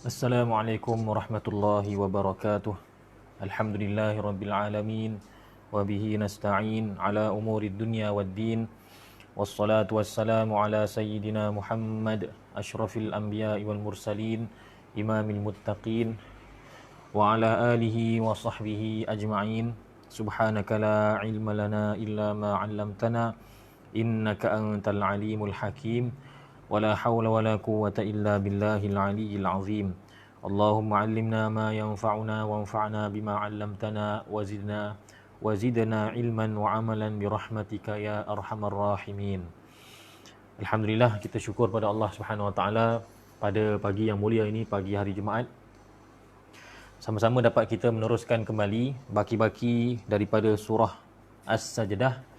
Assalamualaikum warahmatullahi wabarakatuh. Alhamdulillahi rabbil alamin wa bihi nasta'in ala umuri dunya waddin. Wassalatu wassalamu ala sayyidina Muhammad asyrafil anbiya'i wal mursalin imamil muttaqin wa ala alihi wa sahbihi ajma'in. Subhanaka la ilma lana illa ma 'allamtana innaka antal alimul hakim. ولا حول ولا قوة إلا بالله العلي العظيم اللهم علمنا ما ينفعنا وانفعنا بما علمتنا وزدنا علما وعملا برحمتك يا أرحم الراحمين. Alhamdulillah, kita syukur pada Allah Subhanahu Wa Taala pada pagi yang mulia ini, pagi hari Jumaat. Sama-sama dapat kita meneruskan kembali baki-baki daripada surah As-Sajdah.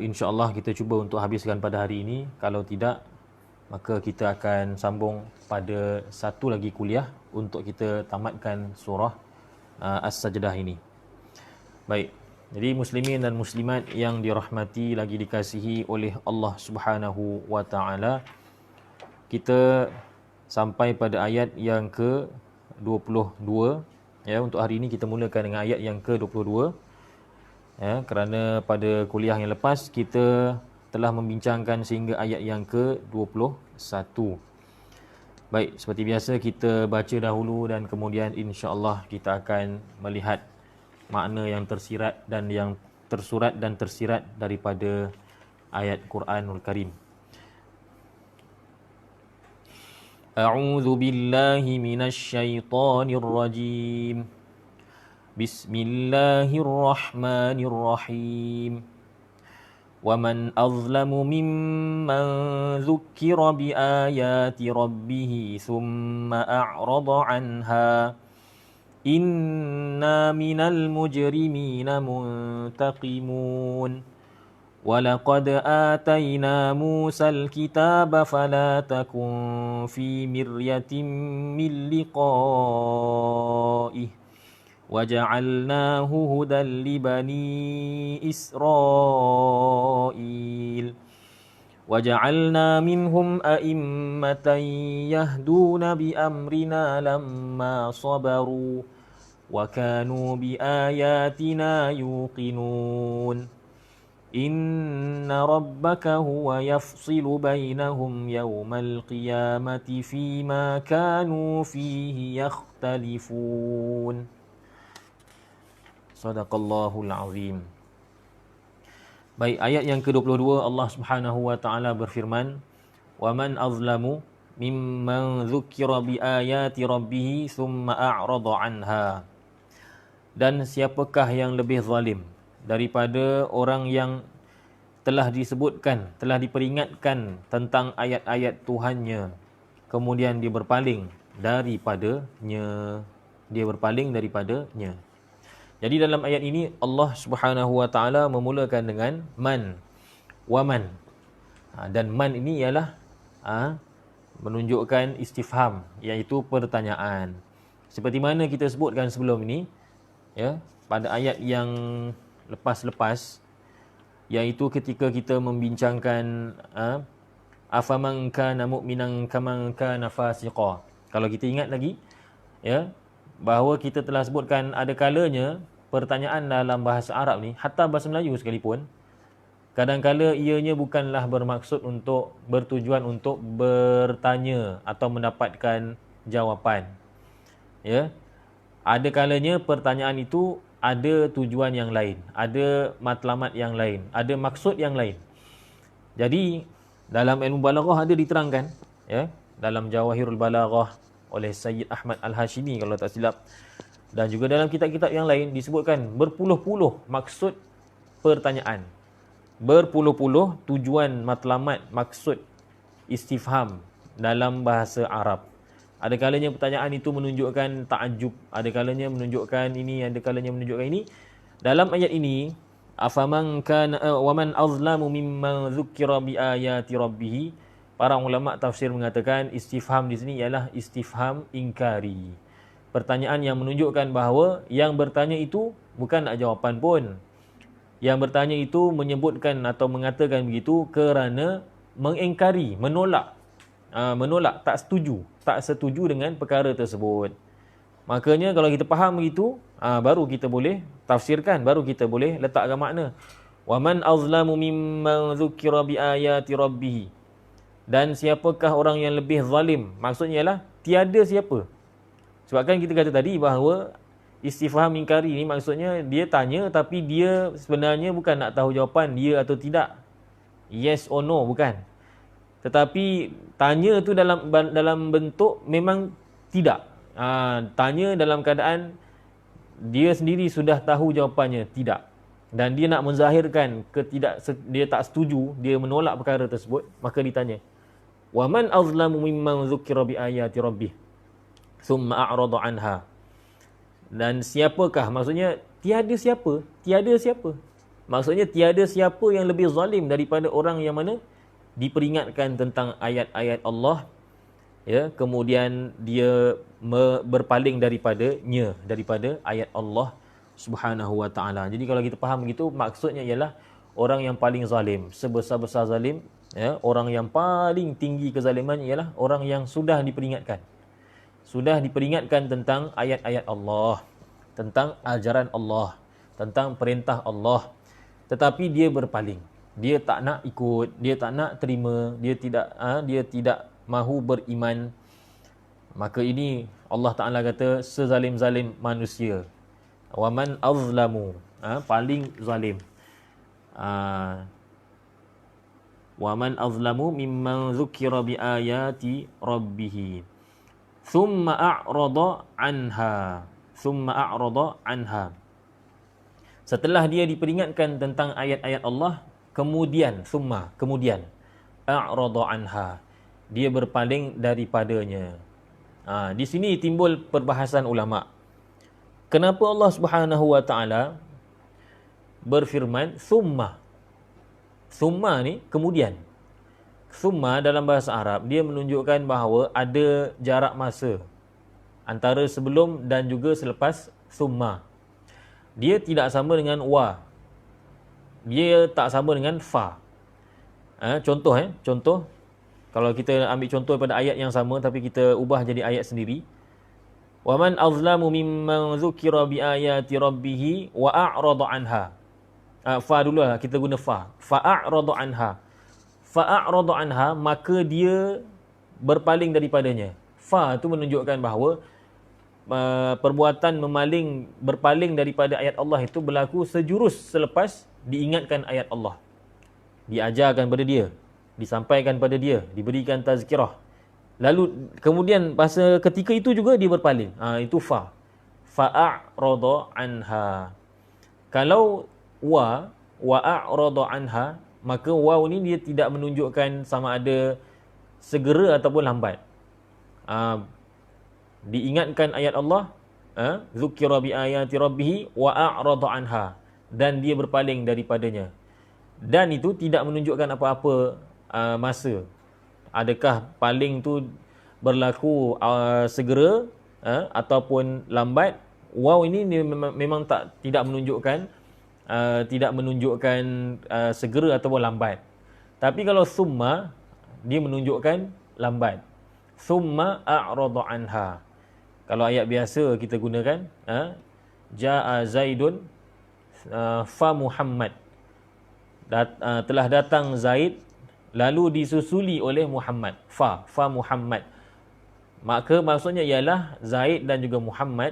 InsyaAllah kita cuba untuk habiskan pada hari ini. Kalau tidak, maka kita akan sambung pada satu lagi kuliah untuk kita tamatkan surah As-Sajdah ini. Baik, jadi muslimin dan muslimat yang dirahmati lagi dikasihi oleh Allah Subhanahu Wa Taala, kita sampai pada ayat yang ke-22. Ya, untuk hari ini kita mulakan dengan ayat yang ke-22. Ya, kerana pada kuliah yang lepas kita telah membincangkan sehingga ayat yang ke-21. Baik, seperti biasa kita baca dahulu dan kemudian insya-Allah kita akan melihat makna yang tersirat dan yang tersurat dan tersirat daripada ayat Quranul Karim. A'udzu billahi minasy syaithanir rajim. Bismillahirrahmanirrahim. وَمَنْ أَظْلَمُ مِمَّنْ ذُكِّرَ بِآيَاتِ رَبِّهِ ثُمَّ أَعْرَضَ عَنْهَا إِنَّا مِنَ الْمُجْرِمِينَ مُنْتَقِمُونَ وَلَقَدْ آتَيْنَا مُوسَى الْكِتَابَ فَلَا تَكُنْ فِي مِرْيَةٍ مِّنْ لِقَائِهِ وَجَعَلْنَاهُ هُدًى لِبَنِي إِسْرَائِيلَ وَجَعَلْنَا مِنْهُمْ أَئِمَّةً يَهْدُونَ بِأَمْرِنَا لَمَّا صَبَرُوا وَكَانُوا بِآيَاتِنَا يُوقِنُونَ إِنَّ رَبَّكَ هُوَ يَفْصِلُ بَيْنَهُمْ يَوْمَ الْقِيَامَةِ فِيمَا كَانُوا فِيهِ يَخْتَلِفُونَ. Sadaqallahul azim. Baik, ayat yang ke-22 Allah Subhanahu Wa Taala berfirman, "Wa man azlamu mimman dzukira bi ayati rabbih thumma a'rada anha." Dan siapakah yang lebih zalim daripada orang yang telah disebutkan, telah diperingatkan tentang ayat-ayat Tuhannya, kemudian dia berpaling daripadanya. Jadi dalam ayat ini Allah Subhanahu Wa Taala memulakan dengan man, waman. Dan man ini ialah menunjukkan istifham, iaitu pertanyaan. Seperti mana kita sebutkan sebelum ini, ya, pada ayat yang lepas-lepas, iaitu ketika kita membincangkan afaman kana mu'minan kaman kana fasiqa. Kalau kita ingat lagi, ya, bahawa kita telah sebutkan ada kalanya pertanyaan dalam bahasa Arab ni, hatta bahasa Melayu sekalipun, kadang-kala ianya bukanlah bertujuan untuk bertanya atau mendapatkan jawapan. Ya. Ada kalanya pertanyaan itu ada tujuan yang lain, ada matlamat yang lain, ada maksud yang lain. Jadi dalam ilmu balaghah ada diterangkan, ya, dalam Jawahirul Balaghah oleh Sayyid Ahmad Al-Hashimi kalau tak silap, dan juga dalam kitab-kitab yang lain disebutkan berpuluh-puluh maksud pertanyaan, berpuluh-puluh tujuan, matlamat, maksud istifham dalam bahasa Arab. Ada kalanya pertanyaan itu menunjukkan ta'ajub, ada kalanya menunjukkan ini, ada kalanya menunjukkan ini. Dalam ayat ini, afaman kana wa man azlamu mimman dzukira bi ayati rabbih, para ulama tafsir mengatakan istifham di sini ialah istifham ingkari. Pertanyaan yang menunjukkan bahawa yang bertanya itu bukan nak jawapan pun. Yang bertanya itu menyebutkan atau mengatakan begitu kerana mengingkari, menolak menolak, tak setuju dengan perkara tersebut. Makanya kalau kita faham begitu, baru kita boleh tafsirkan, baru kita boleh letakkan makna. Wa man azlamu mimman dzukira bi ayati rabbih. Dan siapakah orang yang lebih zalim? Maksudnya ialah tiada siapa. Sebabkan kita kata tadi bahawa istifham ingkari ni maksudnya dia tanya tapi dia sebenarnya bukan nak tahu jawapan dia atau tidak. Yes or no, bukan. Tetapi tanya tu dalam bentuk memang tidak. Tanya dalam keadaan dia sendiri sudah tahu jawapannya tidak, dan dia nak menzahirkan dia tak setuju, dia menolak perkara tersebut, maka ditanya, wa man azlamu mimman dzukira bi ayati rabbih thumma a'rada anha. Dan siapakah, maksudnya tiada siapa, maksudnya tiada siapa yang lebih zalim daripada orang yang mana diperingatkan tentang ayat-ayat Allah, ya, kemudian dia berpaling daripada ayat Allah Subhanahu wa taala. Jadi kalau kita faham begitu, maksudnya ialah orang yang paling zalim, sebesar-besar zalim, ya, orang yang paling tinggi kezaliman ialah orang yang sudah diperingatkan tentang ayat-ayat Allah, tentang ajaran Allah, tentang perintah Allah, tetapi dia berpaling. Dia tak nak ikut, dia tak nak terima, dia tidak mahu beriman. Maka ini Allah Ta'ala kata sezalim-zalim manusia. Wa man azlamu, paling zalim. Wa man azlamu mimman dzukira bi ayati rabbih thumma a'rada anha. Setelah dia diperingatkan tentang ayat-ayat Allah, kemudian a'rada anha, dia berpaling daripadanya. Di sini timbul perbahasan ulama. Kenapa Allah Subhanahu wa taala berfirman summa? Summa ni kemudian. Summa dalam bahasa Arab dia menunjukkan bahawa ada jarak masa antara sebelum dan juga selepas summa. Dia tidak sama dengan wa. Dia tak sama dengan fa. Contoh kalau kita ambil contoh pada ayat yang sama tapi kita ubah jadi ayat sendiri. Wa man azlamu mimman dzukira bi ayati rabbih wa a'rada anha. Fa dululah, kita guna fa. Fa a'rada anha, maka dia berpaling daripadanya. Fa tu menunjukkan bahawa perbuatan berpaling daripada ayat Allah itu berlaku sejurus selepas diingatkan ayat Allah. Diajarkan pada dia, disampaikan pada dia, diberikan tazkirah. Lalu kemudian pada ketika itu juga dia berpaling. Itu fa. Fa'a'rada anha. Kalau wa a'rada anha, maka waw ni dia tidak menunjukkan sama ada segera ataupun lambat. Diingatkan ayat Allah, zukira bi ayati rabbih wa a'rada anha, dan dia berpaling daripadanya. Dan itu tidak menunjukkan apa-apa masa. Adakah paling tu berlaku segera ataupun lambat? Waw ini memang tidak menunjukkan segera ataupun lambat. Tapi kalau summa, dia menunjukkan lambat. Summa a'rada anha. Kalau ayat biasa kita gunakan, ja'a Zaidun fa Muhammad. Telah datang Zaid lalu disusuli oleh Muhammad. Fa Muhammad. Maka maksudnya ialah Zaid dan juga Muhammad,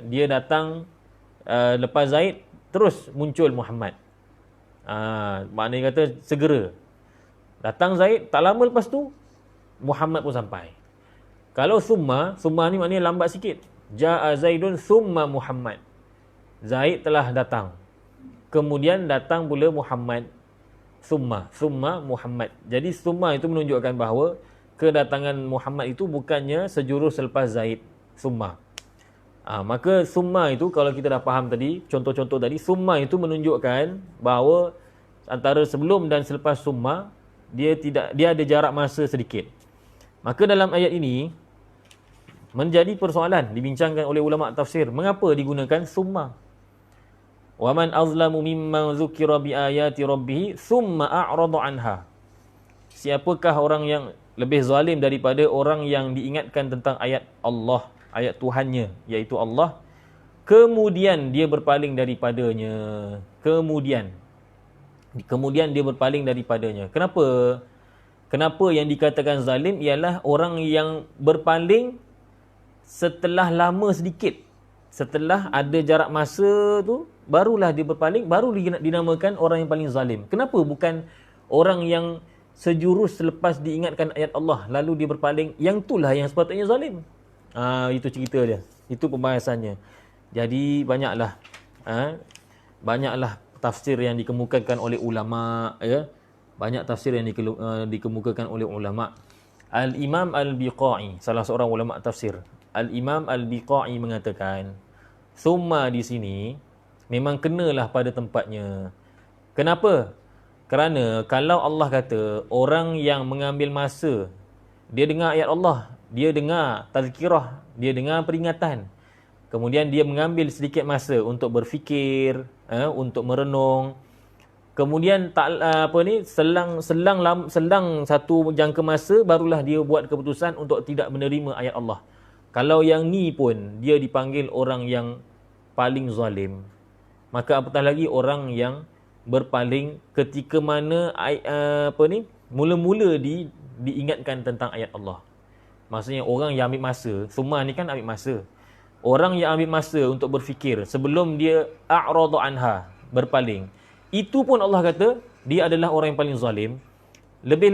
dia datang lepas Zaid terus muncul Muhammad. Maknanya kata segera. Datang Zaid, tak lama lepas tu Muhammad pun sampai. Kalau summa ni maknanya lambat sikit. Ja'a Zaidun summa Muhammad. Zaid telah datang, kemudian datang pula Muhammad. Summa Muhammad. Jadi summa itu menunjukkan bahawa kedatangan Muhammad itu bukannya sejurus selepas Zaid. Summa. Maka summa itu kalau kita dah faham tadi, contoh-contoh tadi, summa itu menunjukkan bahawa antara sebelum dan selepas summa dia ada jarak masa sedikit. Maka dalam ayat ini menjadi persoalan dibincangkan oleh ulama tafsir, mengapa digunakan summa? Wa man azlamu mimman dzukira bi ayati rabbih thumma a'rada anha. Siapakah orang yang lebih zalim daripada orang yang diingatkan tentang ayat Allah, ayat Tuhannya, iaitu Allah, kemudian dia berpaling daripadanya. Kemudian dia berpaling daripadanya. Kenapa yang dikatakan zalim ialah orang yang berpaling setelah lama sedikit. Setelah ada jarak masa tu, barulah dia berpaling, baru dinamakan orang yang paling zalim. Kenapa bukan orang yang sejurus selepas diingatkan ayat Allah lalu dia berpaling, yang itulah yang sepatutnya zalim. Itu cerita dia. Itu pembahasannya. Jadi banyaklah tafsir yang dikemukakan oleh ulama, ya. Banyak tafsir yang dikemukakan oleh ulama. Al-Imam Al-Biqai, salah seorang ulama tafsir, Al-Imam Al-Biqai mengatakan, summa di sini memang kenalah pada tempatnya. Kenapa? Kerana kalau Allah kata orang yang mengambil masa, dia dengar ayat Allah, dia dengar tazkirah, dia dengar peringatan, kemudian dia mengambil sedikit masa untuk berfikir, untuk merenung, kemudian selang satu jangka masa barulah dia buat keputusan untuk tidak menerima ayat Allah. Kalau yang ni pun dia dipanggil orang yang paling zalim, maka apatah lagi orang yang berpaling ketika mana mula-mula diingatkan tentang ayat Allah. Maksudnya orang yang ambil masa, summa ni kan ambil masa. Orang yang ambil masa untuk berfikir sebelum dia a'rada anha, berpaling, itu pun Allah kata dia adalah orang yang paling zalim.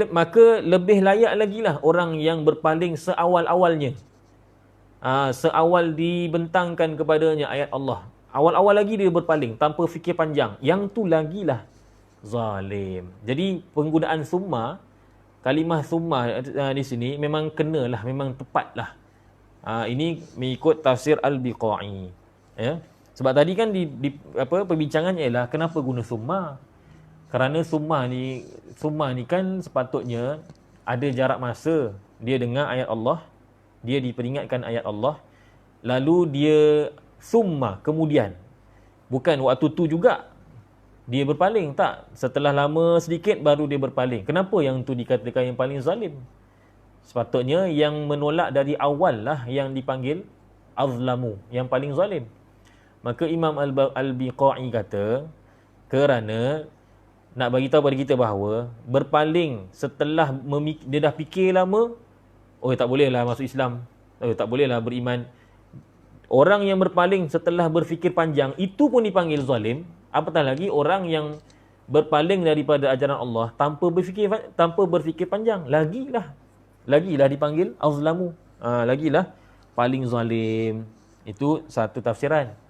Maka lebih layak lagi lah orang yang berpaling seawal-awalnya. Seawal dibentangkan kepadanya ayat Allah, awal-awal lagi dia berpaling tanpa fikir panjang, yang tu lagilah zalim. Jadi penggunaan summa, kalimah summa di sini memang kenalah, memang tepatlah. Ini mengikut tafsir Al-Biqai, ya. Sebab tadi kan perbincangannya ialah kenapa guna summa? Kerana summa ni kan sepatutnya ada jarak masa, dia dengar ayat Allah, dia diperingatkan ayat Allah, lalu dia summa, kemudian, bukan waktu tu juga dia berpaling, tak. Setelah lama sedikit baru dia berpaling. Kenapa yang tu dikatakan yang paling zalim? Sepatutnya yang menolak dari awal lah yang dipanggil azlamu, yang paling zalim. Maka Imam Al-Biqai kata, kerana nak bagi tahu pada kita bahawa berpaling setelah dia dah fikir lama, tak bolehlah masuk Islam, tak bolehlah beriman. Orang yang berpaling setelah berfikir panjang, itu pun dipanggil zalim. Apatah lagi orang yang berpaling daripada ajaran Allah tanpa berfikir panjang, lagilah dipanggil azlamu, lagilah paling zalim. Itu satu tafsiran.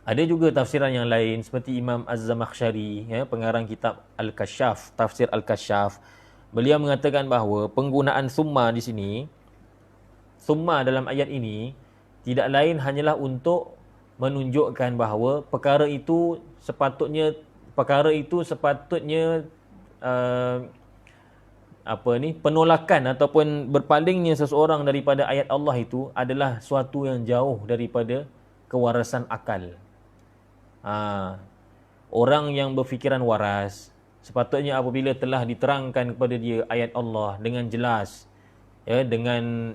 Ada juga tafsiran yang lain seperti Imam Az-Zamakhsyari, pengarang kitab Al-Kasyaf, tafsir Al-Kasyaf. Beliau mengatakan bahawa penggunaan summa di sini, summa dalam ayat ini tidak lain hanyalah untuk menunjukkan bahawa perkara itu sepatutnya penolakan ataupun berpalingnya seseorang daripada ayat Allah itu adalah suatu yang jauh daripada kewarasan akal. Orang yang berfikiran waras, sepatutnya apabila telah diterangkan kepada dia ayat Allah dengan jelas, ya, dengan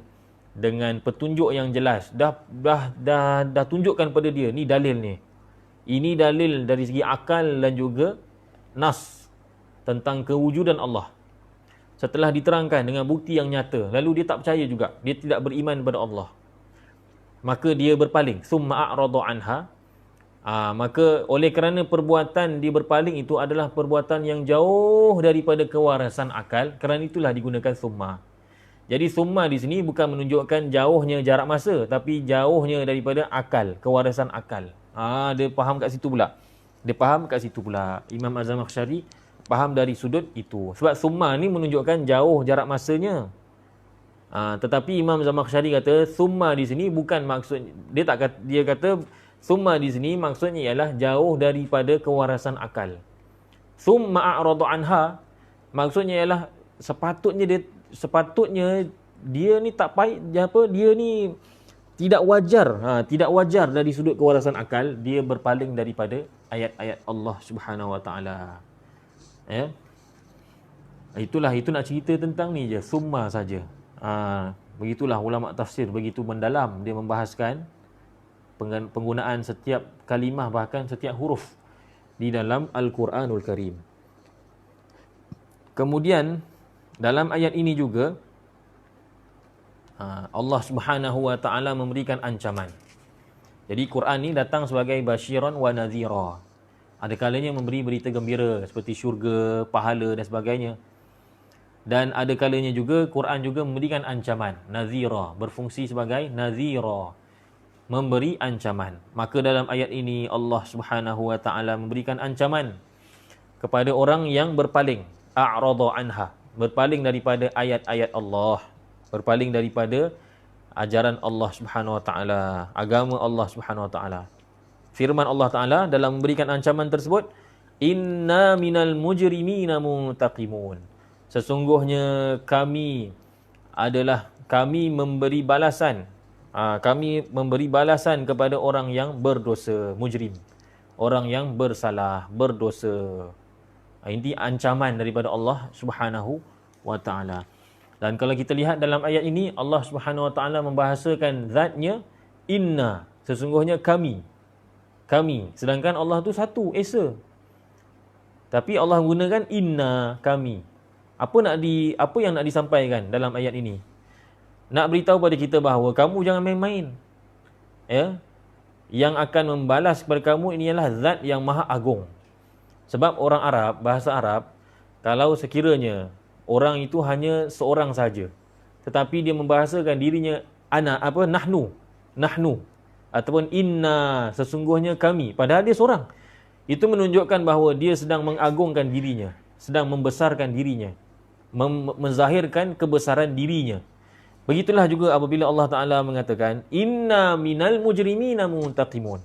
petunjuk yang jelas, dah tunjukkan pada dia, ni dalil ni. Ini dalil dari segi akal dan juga nas tentang kewujudan Allah. Setelah diterangkan dengan bukti yang nyata, lalu dia tak percaya juga, dia tidak beriman kepada Allah, maka dia berpaling, summa a'rada anha. Maka oleh kerana perbuatan dia berpaling itu adalah perbuatan yang jauh daripada kewarasan akal, kerana itulah digunakan summa. Jadi summa di sini bukan menunjukkan jauhnya jarak masa, tapi jauhnya daripada akal, kewarasan akal. Dia faham kat situ pula. Imam Az-Zamakhsyari faham dari sudut itu. Sebab summa ni menunjukkan jauh jarak masanya. Tetapi Imam Az-Zamakhsyari kata summa di sini bukan maksud, dia kata summa di sini maksudnya ialah jauh daripada kewarasan akal. Summa a'rada anha maksudnya ialah sepatutnya dia ni dia ni tidak wajar dari sudut kewarasan akal, dia berpaling daripada ayat-ayat Allah Subhanahu wa taala. Ya. Itulah, itu nak cerita tentang ni je, summa saja. Begitulah ulama tafsir begitu mendalam dia membahaskan penggunaan setiap kalimah, bahkan setiap huruf di dalam Al-Quranul Karim. Kemudian dalam ayat ini juga Allah Subhanahu wa taala memberikan ancaman. Jadi Quran ni datang sebagai basyiran wa nadhira. Ada kalanya memberi berita gembira seperti syurga, pahala dan sebagainya. Dan ada kalanya juga Quran juga memberikan ancaman, nadhira, berfungsi sebagai nadhira, memberi ancaman. Maka dalam ayat ini Allah Subhanahu wa taala memberikan ancaman kepada orang yang berpaling, a'rada anha, berpaling daripada ayat-ayat Allah, berpaling daripada ajaran Allah Subhanahu wa taala, agama Allah Subhanahu wa taala. Firman Allah Taala dalam memberikan ancaman tersebut, inna minal mujrimina muntaqimun. Sesungguhnya kami memberi balasan. Kami memberi balasan kepada orang yang berdosa, mujrim. Orang yang bersalah, berdosa. Ini ancaman daripada Allah Subhanahu wa taala. Dan kalau kita lihat dalam ayat ini, Allah Subhanahu wa taala membahasakan zatnya inna, sesungguhnya kami. Sedangkan Allah tu satu, esa. Tapi Allah menggunakan inna, kami. Apa yang nak disampaikan dalam ayat ini? Nak beritahu pada kita bahawa kamu jangan main-main. Ya? Yang akan membalas kepada kamu ini ialah zat yang maha agung. Sebab orang Arab, bahasa Arab, kalau sekiranya orang itu hanya seorang saja, tetapi dia membahasakan dirinya nahnu ataupun inna, sesungguhnya kami, padahal dia seorang, itu menunjukkan bahawa dia sedang mengagungkan dirinya, sedang membesarkan dirinya, menzahirkan kebesaran dirinya. Begitulah juga apabila Allah Ta'ala mengatakan inna minal mujrimina muntaqimun,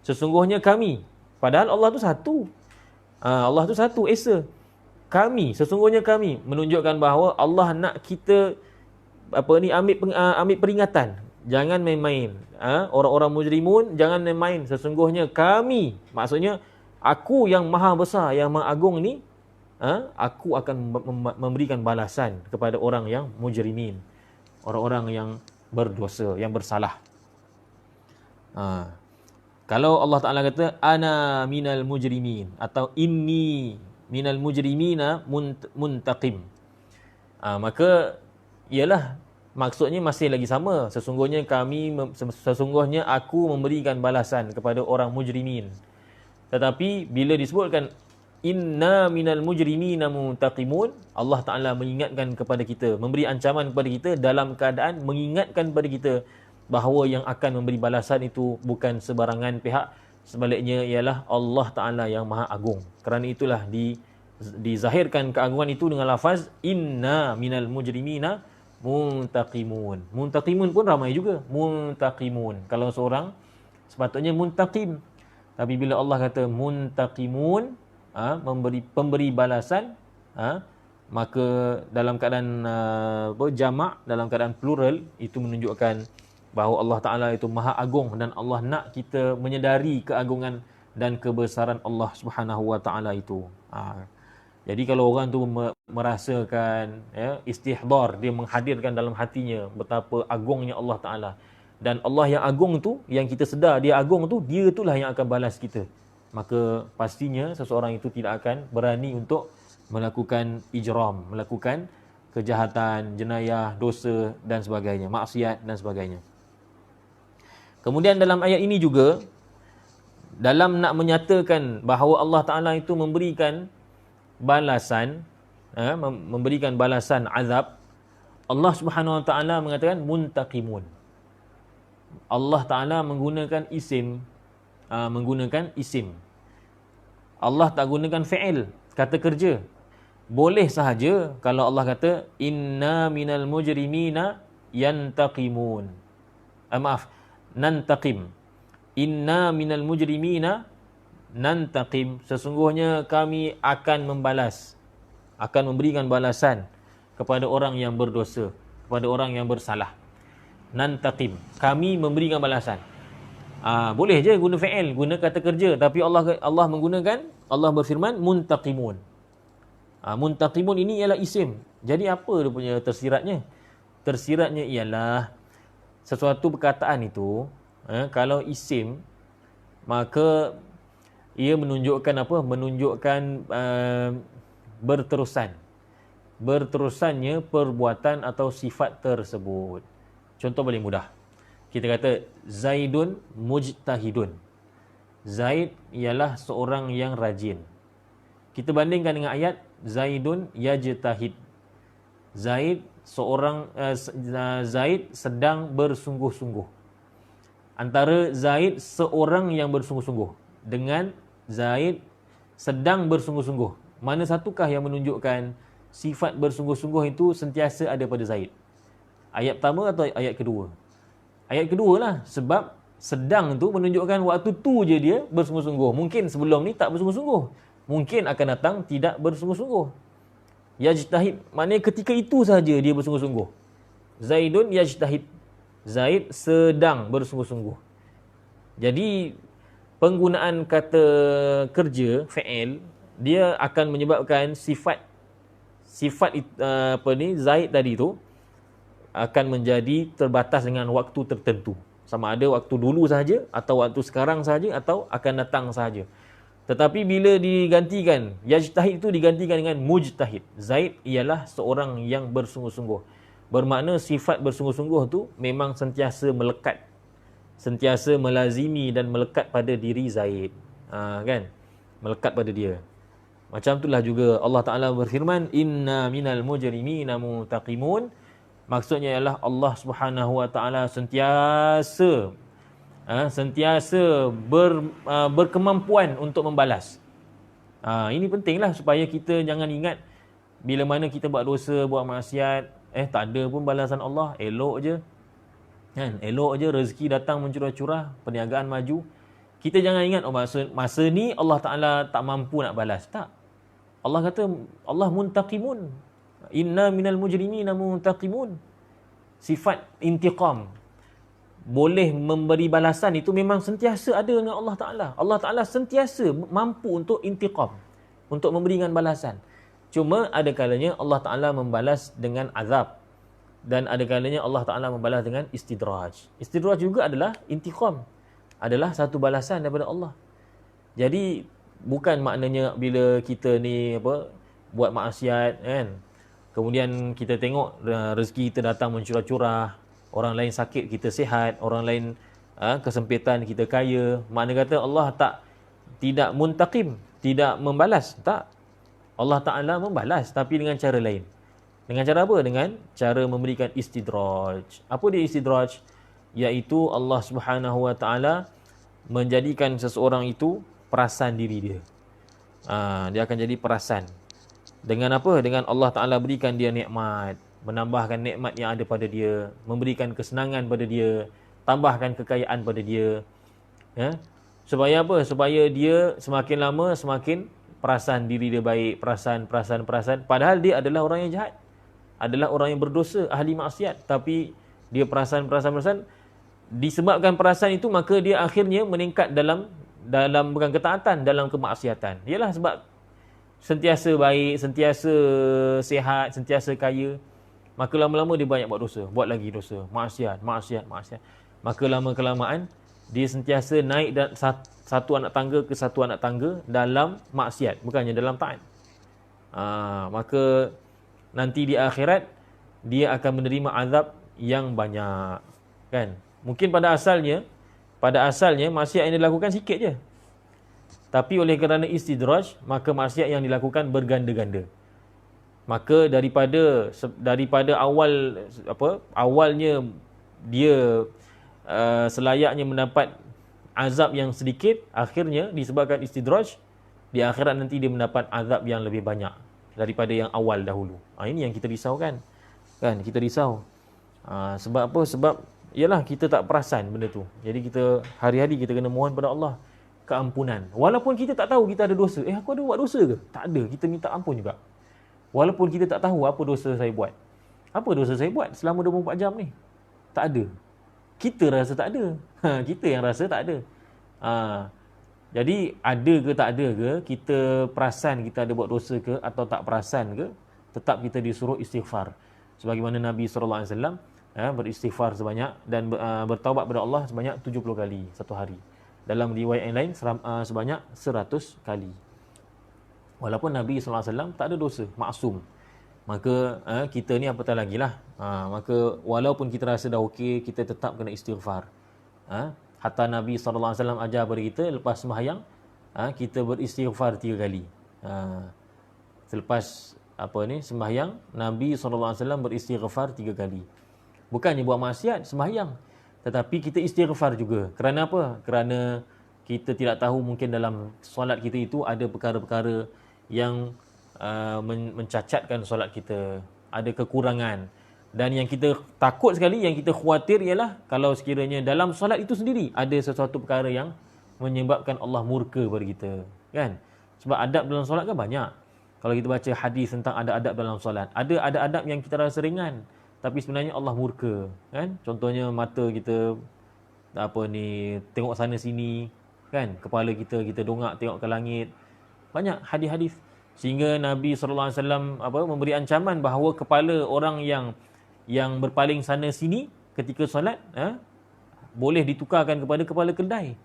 sesungguhnya kami, padahal Allah tu satu. Allah tu satu, esa. Kami, sesungguhnya kami, menunjukkan bahawa Allah nak kita ambil peringatan. Jangan main-main. Orang-orang mujrimun jangan main-main. Sesungguhnya kami, maksudnya aku yang maha besar, yang maha agung ni, aku akan memberikan balasan kepada orang yang mujrimin, orang-orang yang berdosa, yang bersalah. Kalau Allah Ta'ala kata ana minal mujrimin atau inni minal mujrimina muntaqim, maka ialah maksudnya masih lagi sama. Sesungguhnya aku memberikan balasan kepada orang mujrimin. Tetapi bila disebutkan inna minal mujrimina muntaqimun, Allah Ta'ala mengingatkan kepada kita, memberi ancaman kepada kita dalam keadaan mengingatkan kepada kita bahawa yang akan memberi balasan itu bukan sebarangan pihak, sebaliknya ialah Allah Ta'ala yang maha agung. Kerana itulah dizahirkan keagungan itu dengan lafaz inna minal mujrimina muntaqimun. Muntaqimun pun ramai juga, muntaqimun. Kalau seorang sepatutnya muntaqim, tapi bila Allah kata muntaqimun, pemberi balasan, maka dalam keadaan jamak, dalam keadaan plural, itu menunjukkan bahawa Allah Ta'ala itu maha agung dan Allah nak kita menyedari keagungan dan kebesaran Allah Subhanahu wa Ta'ala itu. Jadi kalau orang tu merasakan istihdar, dia menghadirkan dalam hatinya betapa agungnya Allah Ta'ala, dan Allah yang agung tu, yang kita sedar dia agung tu, dia itulah yang akan balas kita, maka pastinya seseorang itu tidak akan berani untuk melakukan ijram, melakukan kejahatan, jenayah, dosa dan sebagainya, maksiat dan sebagainya. Kemudian dalam ayat ini juga, dalam nak menyatakan bahawa Allah Ta'ala itu memberikan balasan, memberikan balasan azab, Allah Subhanahu Wa Ta'ala mengatakan muntaqimun. Allah Ta'ala menggunakan isim, Allah tak gunakan fi'il, kata kerja. Boleh sahaja kalau Allah kata inna minal mujrimina yantaqimun. Nantaqim. Inna minal mujrimina nantaqim. Sesungguhnya kami akan membalas, akan memberikan balasan kepada orang yang berdosa, kepada orang yang bersalah. Nantaqim. Kami memberikan balasan. Boleh je guna fi'il, guna kata kerja, tapi Allah berfirman muntaqimun. Muntaqimun ini ialah isim. Jadi apa dia punya tersiratnya? Tersiratnya ialah sesuatu perkataan itu, kalau isim, maka ia menunjukkan apa? Menunjukkan berterusan. Berterusannya perbuatan atau sifat tersebut. Contoh paling mudah. Kita kata Zaidun mujtahidun. Zaid ialah seorang yang rajin. Kita bandingkan dengan ayat Zaidun yajtahid. Zaid sedang bersungguh-sungguh. Antara Zaid seorang yang bersungguh-sungguh dengan Zaid sedang bersungguh-sungguh, mana satukah yang menunjukkan sifat bersungguh-sungguh itu sentiasa ada pada Zaid? Ayat pertama atau ayat kedua? Ayat kedua lah, sebab sedang tu menunjukkan waktu tu je dia bersungguh-sungguh. Mungkin sebelum ni tak bersungguh-sungguh, mungkin akan datang tidak bersungguh-sungguh. Yajtahid maknanya ketika itu saja dia bersungguh-sungguh. Zaidun yajtahid. Zaid sedang bersungguh-sungguh. Jadi penggunaan kata kerja fi'il dia akan menyebabkan sifat Zaid tadi tu akan menjadi terbatas dengan waktu tertentu. Sama ada waktu dulu sahaja atau waktu sekarang sahaja atau akan datang sahaja. Tetapi bila digantikan, yajtahid itu digantikan dengan mujtahid. Zaid ialah seorang yang bersungguh-sungguh. Bermakna sifat bersungguh-sungguh tu memang sentiasa melekat. Sentiasa melazimi dan melekat pada diri Zaid. Kan? Melekat pada dia. Macam itulah juga Allah Ta'ala berfirman, Inna minal mujrimina muntaqimun. Maksudnya ialah Allah Subhanahu Wa Ta'ala sentiasa berkemampuan untuk membalas. Ini pentinglah supaya kita jangan ingat bila mana kita buat dosa, buat maksiat, tak ada pun balasan Allah, elok je. Kan? Elok je rezeki datang mencurah-curah, perniagaan maju. Kita jangan ingat masa ni Allah Ta'ala tak mampu nak balas. Tak. Allah kata Allah muntaqimun. Inna minal mujrimina muntaqimun. Sifat intiqam, boleh memberi balasan itu memang sentiasa ada dengan Allah Ta'ala. Allah Ta'ala sentiasa mampu untuk intiqam, untuk memberikan balasan. Cuma ada kalanya Allah Ta'ala membalas dengan azab. Dan ada kalanya Allah Ta'ala membalas dengan istidraj. Istidraj juga adalah intiqam. Adalah satu balasan daripada Allah. Jadi bukan maknanya bila kita ni buat maksiat kan, kemudian kita tengok rezeki kita datang mencurah-curah, orang lain sakit kita sihat, orang lain kesempitan kita kaya, makna kata Allah tidak muntaqim, tidak membalas. Tak. Allah Ta'ala membalas tapi dengan cara lain. Dengan cara apa? Dengan cara memberikan istidraj. Apa dia istidraj? Iaitu Allah Subhanahu Wa Ta'ala menjadikan seseorang itu perasan diri dia. Dia akan jadi perasan. Dengan apa? Dengan Allah Ta'ala berikan dia nikmat, menambahkan nikmat yang ada pada dia, memberikan kesenangan pada dia, tambahkan kekayaan pada dia. Supaya apa? Supaya dia semakin lama semakin perasan diri dia baik, perasan. Padahal dia adalah orang yang jahat, adalah orang yang berdosa, ahli maksiat, tapi dia perasan. Disebabkan perasan itu, maka dia akhirnya meningkat dalam bukan ketaatan, dalam kemaksiatan. Ialah sebab sentiasa baik, sentiasa sihat, sentiasa kaya, maka lama-lama dia banyak buat dosa, buat lagi dosa, maksiat. Maka lama-kelamaan dia sentiasa naik dan satu anak tangga ke satu anak tangga dalam maksiat, bukannya dalam taat. Maka nanti di akhirat dia akan menerima azab yang banyak. Kan? Mungkin pada asalnya maksiat yang dilakukan sikit je. Tapi oleh kerana istidraj, maka maksiat yang dilakukan berganda-ganda. Maka daripada awalnya dia selayaknya mendapat azab yang sedikit, akhirnya disebabkan istidraj, di akhirat nanti dia mendapat azab yang lebih banyak daripada yang awal dahulu. Ini yang kita risaukan. Kan? Kita risau. Sebab apa? Sebab ialah kita tak perasan benda tu. Jadi kita hari-hari kita kena mohon pada Allah keampunan. Walaupun kita tak tahu kita ada dosa. Aku ada buat dosa ke? Tak ada. Kita minta ampun juga. Walaupun kita tak tahu apa dosa saya buat. Apa dosa saya buat selama 24 jam ni? Tak ada. Kita rasa tak ada. Kita yang rasa tak ada. Jadi ada ke tak ada ke, kita perasan kita ada buat dosa ke atau tak perasan ke, tetap kita disuruh istighfar. Sebagaimana Nabi SAW beristighfar sebanyak dan bertaubat kepada Allah sebanyak 70 kali satu hari. Dalam riwayat yang lain sebanyak 100 kali. Walaupun Nabi SAW tak ada dosa, maksum. Maka kita ni apatah lagi lah. Maka walaupun kita rasa dah okey, kita tetap kena istighfar. Hatta Nabi SAW ajar kepada kita lepas sembahyang, kita beristighfar 3 kali. Selepas sembahyang, Nabi SAW beristighfar 3 kali. Bukannya buat maksiat sembahyang, tetapi kita istighfar juga. Kerana apa? Kerana kita tidak tahu mungkin dalam solat kita itu ada perkara-perkara yang mencacatkan solat kita, ada kekurangan. Dan yang kita takut sekali, yang kita khawatir ialah kalau sekiranya dalam solat itu sendiri ada sesuatu perkara yang menyebabkan Allah murka kepada kita, kan? Sebab adab dalam solat kan banyak. Kalau kita baca hadis tentang ada adab dalam solat, ada adab yang kita rasa ringan tapi sebenarnya Allah murka, kan? Contohnya mata kita tengok sana sini, kan? Kepala kita dongak tengok ke langit. Banyak hadis-hadis sehingga Nabi SAW memberi ancaman bahawa kepala orang yang berpaling sana sini ketika solat boleh ditukarkan kepada kepala kedai,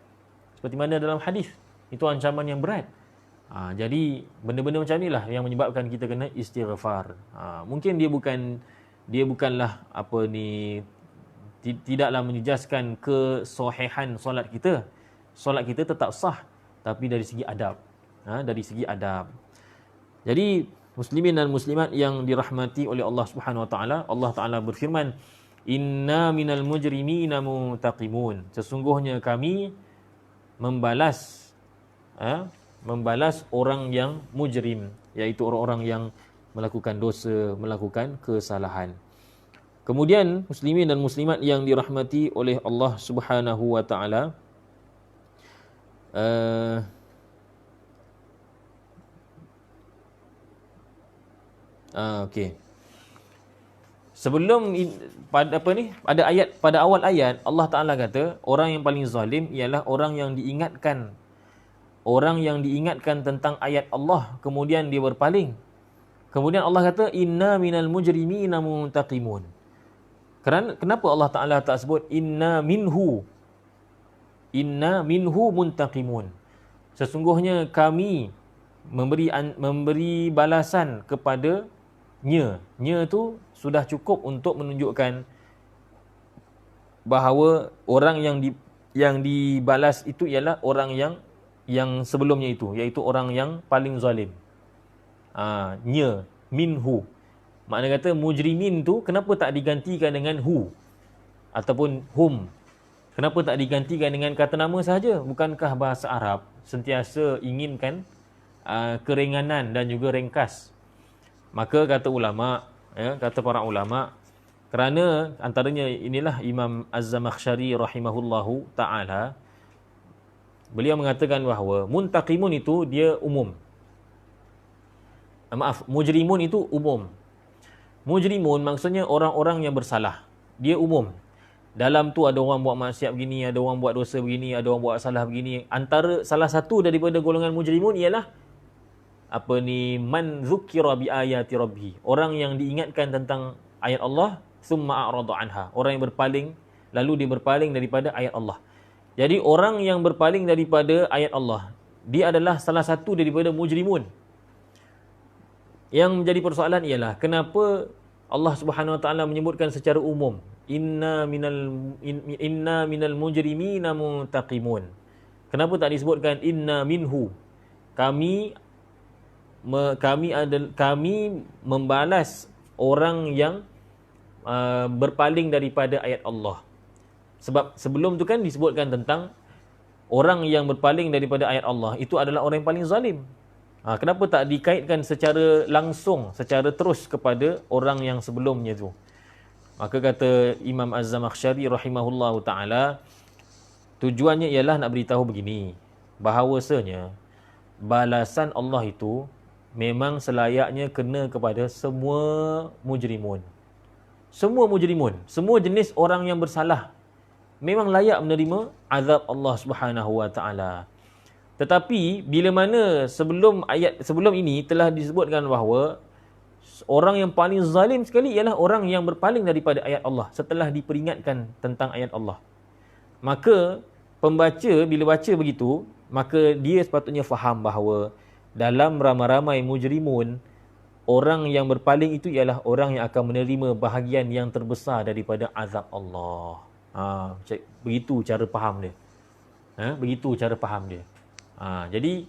seperti mana dalam hadis. Itu ancaman yang berat. Jadi benda-benda macam inilah yang menyebabkan kita kena istighfar. Mungkin dia bukanlah tidaklah menjejaskan kesohihan solat kita. Solat kita tetap sah, tapi dari segi adab. Dari segi adab. Jadi muslimin dan muslimat yang dirahmati oleh Allah Subhanahu wa taala, Allah Taala berfirman, "Inna minal mujrimina muntaqimun." Sesungguhnya kami membalas orang yang mujrim, iaitu orang-orang yang melakukan dosa, melakukan kesalahan. Kemudian muslimin dan muslimat yang dirahmati oleh Allah Subhanahu wa taala, okey. Sebelum pada awal ayat Allah Taala kata orang yang paling zalim ialah orang yang diingatkan tentang ayat Allah kemudian dia berpaling. Kemudian Allah kata inna minal mujrimina muntaqimun. Kenapa Allah Taala tak sebut inna minhu muntaqimun? Sesungguhnya kami memberi balasan kepada nya tu sudah cukup untuk menunjukkan bahawa orang yang dibalas itu ialah orang yang sebelumnya itu, iaitu orang yang paling zalim. Nya minhu, makna kata mujrimin tu kenapa tak digantikan dengan hu ataupun hum? Kenapa tak digantikan dengan kata nama sahaja? Bukankah bahasa Arab sentiasa inginkan keringanan dan juga ringkas? Maka kata para ulama, kerana antaranya inilah Imam Az-Zamakhsyari rahimahullahu ta'ala, beliau mengatakan bahawa muntaqimun itu dia umum. Mujrimun itu umum. Mujrimun maksudnya orang-orang yang bersalah. Dia umum. Dalam tu ada orang buat maksiat begini, ada orang buat dosa begini, ada orang buat salah begini. Antara salah satu daripada golongan mujrimun ialah man dzukira bi ayati rabbih, orang yang diingatkan tentang ayat Allah summa a'rada anha, orang yang berpaling lalu dia berpaling daripada ayat Allah. Jadi orang yang berpaling daripada ayat Allah, dia adalah salah satu daripada mujrimun. Yang menjadi persoalan ialah kenapa Allah Subhanahu wa taala menyebutkan secara umum inna minal mujrimina muntaqimun. Kenapa tak disebutkan inna minhu? Kami membalas orang yang berpaling daripada ayat Allah. Sebab sebelum tu kan disebutkan tentang orang yang berpaling daripada ayat Allah itu adalah orang yang paling zalim. Kenapa tak dikaitkan secara langsung, secara terus kepada orang yang sebelumnya tu? Maka kata Imam Az-Zamakhsyari rahimahullahu ta'ala, tujuannya ialah nak beritahu begini, bahawasanya balasan Allah itu memang selayaknya kena kepada semua mujrimun. Semua mujrimun, semua jenis orang yang bersalah memang layak menerima azab Allah Subhanahu wa taala. Tetapi bila mana sebelum ini telah disebutkan bahawa orang yang paling zalim sekali ialah orang yang berpaling daripada ayat Allah setelah diperingatkan tentang ayat Allah. Maka pembaca bila baca begitu, maka dia sepatutnya faham bahawa dalam ramai-ramai mujrimun, orang yang berpaling itu ialah orang yang akan menerima bahagian yang terbesar daripada azab Allah. Begitu cara faham dia. Begitu cara faham dia. Jadi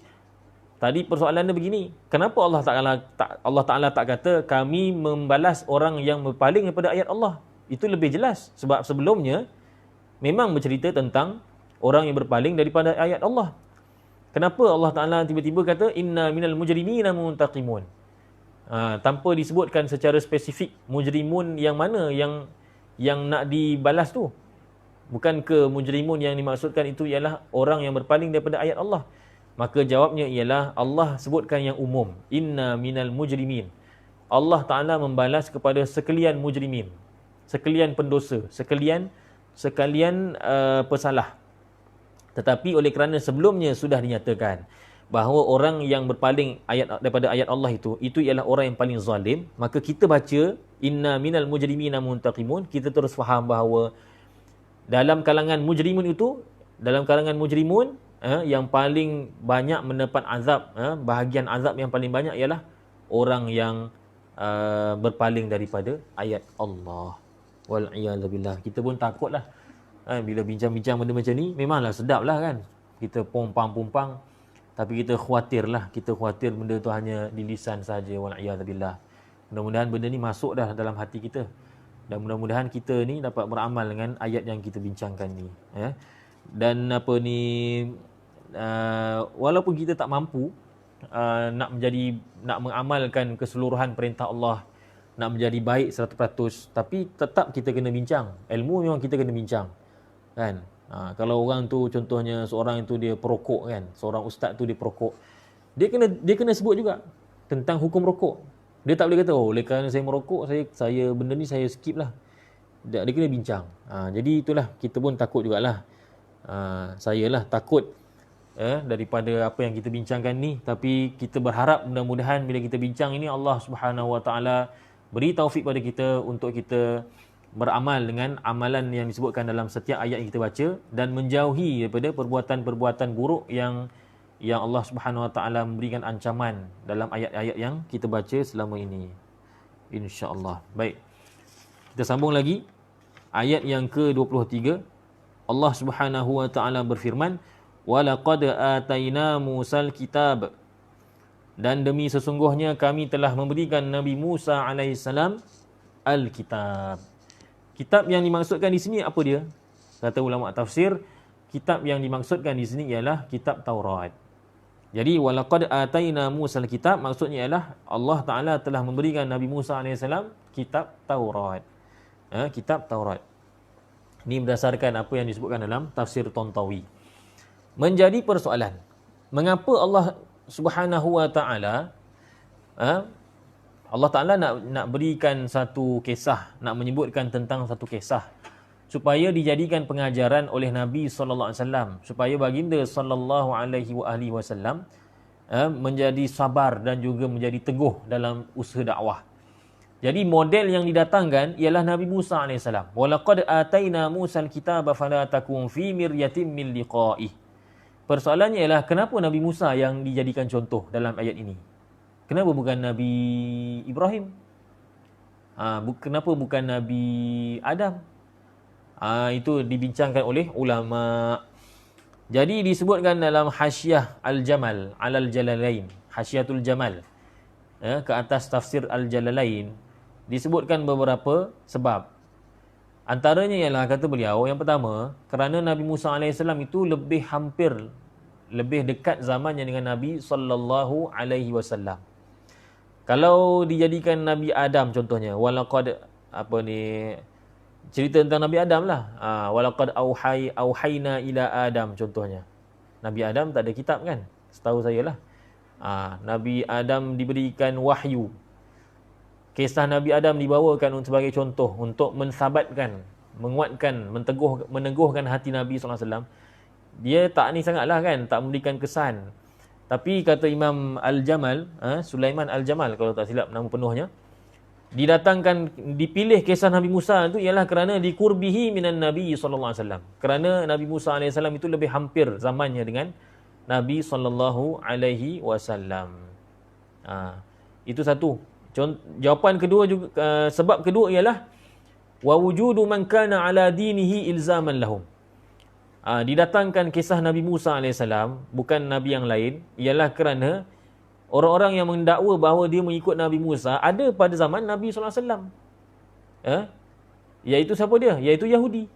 tadi persoalan dia begini, kenapa Allah Taala tak kata kami membalas orang yang berpaling daripada ayat Allah? Itu lebih jelas sebab sebelumnya memang bercerita tentang orang yang berpaling daripada ayat Allah. Kenapa Allah Taala tiba-tiba kata inna minal mujrimina muntaqimun? Tanpa disebutkan secara spesifik mujrimun yang mana yang nak dibalas tu. Bukan ke mujrimun yang dimaksudkan itu ialah orang yang berpaling daripada ayat Allah. Maka jawabnya ialah Allah sebutkan yang umum. Inna minal mujrimin. Allah Ta'ala membalas kepada sekalian mujrimin. Sekalian pendosa. Sekalian pesalah. Tetapi oleh kerana sebelumnya sudah dinyatakan bahawa orang yang berpaling daripada ayat Allah itu ialah orang yang paling zalim, maka kita baca inna minal mujrimina muntaqimun, kita terus faham bahawa dalam kalangan mujrimun yang paling banyak mendapat azab, bahagian azab yang paling banyak ialah orang yang berpaling daripada ayat Allah. Wal iyad billah. Kita pun takutlah bila bincang-bincang benda macam ni. Memanglah sedap lah kan, kita pompang-pompang, tapi kita khawatir benda tu hanya di lisan saja. Wal iyad billah. Mudah-mudahan benda ni masuk dah dalam hati kita, dan mudah-mudahan kita ni dapat beramal dengan ayat yang kita bincangkan ni, dan walaupun kita tak mampu nak mengamalkan keseluruhan perintah Allah, nak menjadi baik 100%, tapi tetap kita kena bincang. Ilmu memang kita kena bincang kan. Kalau orang tu contohnya seorang itu dia perokok kan, seorang ustaz tu dia perokok, dia kena sebut juga tentang hukum rokok. Dia tak boleh kata oleh kerana saya merokok, saya benda ni saya skip lah. Dia kena bincang. Jadi itulah, kita pun takut jugalah. Saya lah takut daripada apa yang kita bincangkan ni. Tapi kita berharap mudah-mudahan bila kita bincang ini, Allah Subhanahu Wa Taala beri taufik pada kita untuk kita beramal dengan amalan yang disebutkan dalam setiap ayat yang kita baca, dan menjauhi daripada perbuatan-perbuatan buruk yang Allah Subhanahu Wa Taala memberikan ancaman dalam ayat-ayat yang kita baca selama ini, insya-Allah. Baik, kita sambung lagi ayat yang ke-23. Allah Subhanahu Wa Taala berfirman, walaqad ataina Musal kitab, dan demi sesungguhnya kami telah memberikan Nabi Musa alaihissalam al-kitab. Kitab yang dimaksudkan di sini apa dia? Kata ulama tafsir, kitab yang dimaksudkan di sini ialah kitab Taurat. Jadi walaqad ataina Musa al-kitab maksudnya ialah Allah Taala telah memberikan Nabi Musa alaihissalam kitab Taurat. Kitab Taurat. Ini berdasarkan apa yang disebutkan dalam tafsir Tantawi. Menjadi persoalan, mengapa Allah Subhanahu Wa Taala Allah Ta'ala nak berikan satu kisah, nak menyebutkan tentang satu kisah supaya dijadikan pengajaran oleh Nabi SAW, supaya baginda SAW menjadi sabar dan juga menjadi teguh dalam usaha dakwah. Jadi model yang didatangkan ialah Nabi Musa AS. Walaqad ataina Musal kitaba fala takun fi miryatin min liqa'ih. Persoalannya ialah kenapa Nabi Musa yang dijadikan contoh dalam ayat ini? Kenapa bukan Nabi Ibrahim? Kenapa bukan Nabi Adam? Itu dibincangkan oleh ulama. Jadi disebutkan dalam Hasyiah Al-Jamal Alal Jalalain, Hasyiatul Jamal, ke atas tafsir Al-Jalalain, disebutkan beberapa sebab. Antaranya ialah, kata beliau, yang pertama, kerana Nabi Musa AS itu lebih dekat zamannya dengan Nabi SAW. Kalau dijadikan Nabi Adam contohnya, walaqad cerita tentang Nabi Adam lah. Walaqad auhayna ila Adam contohnya. Nabi Adam tak ada kitab kan? Setahu saya lah. Nabi Adam diberikan wahyu. Kisah Nabi Adam dibawakan sebagai contoh untuk mensabatkan, menguatkan, meneguhkan hati Nabi SAW. dia tak ni sangatlah kan, tak memberikan kesan. Tapi kata Imam Al-Jamal, Sulaiman Al-Jamal kalau tak silap nama penuhnya, dipilih kisah Nabi Musa itu ialah kerana dikurbihi minan Nabi sallallahu alaihi wasallam. Kerana Nabi Musa alaihi salam itu lebih hampir zamannya dengan Nabi sallallahu alaihi wasallam. Itu satu. Jawapan kedua juga, sebab kedua ialah wa wujudu man kana ala dinihi ilzaman lahum. Didatangkan kisah Nabi Musa AS, bukan Nabi yang lain, ialah kerana orang-orang yang mendakwa bahawa dia mengikut Nabi Musa ada pada zaman Nabi SAW. Iaitu siapa dia? Iaitu Yahudi.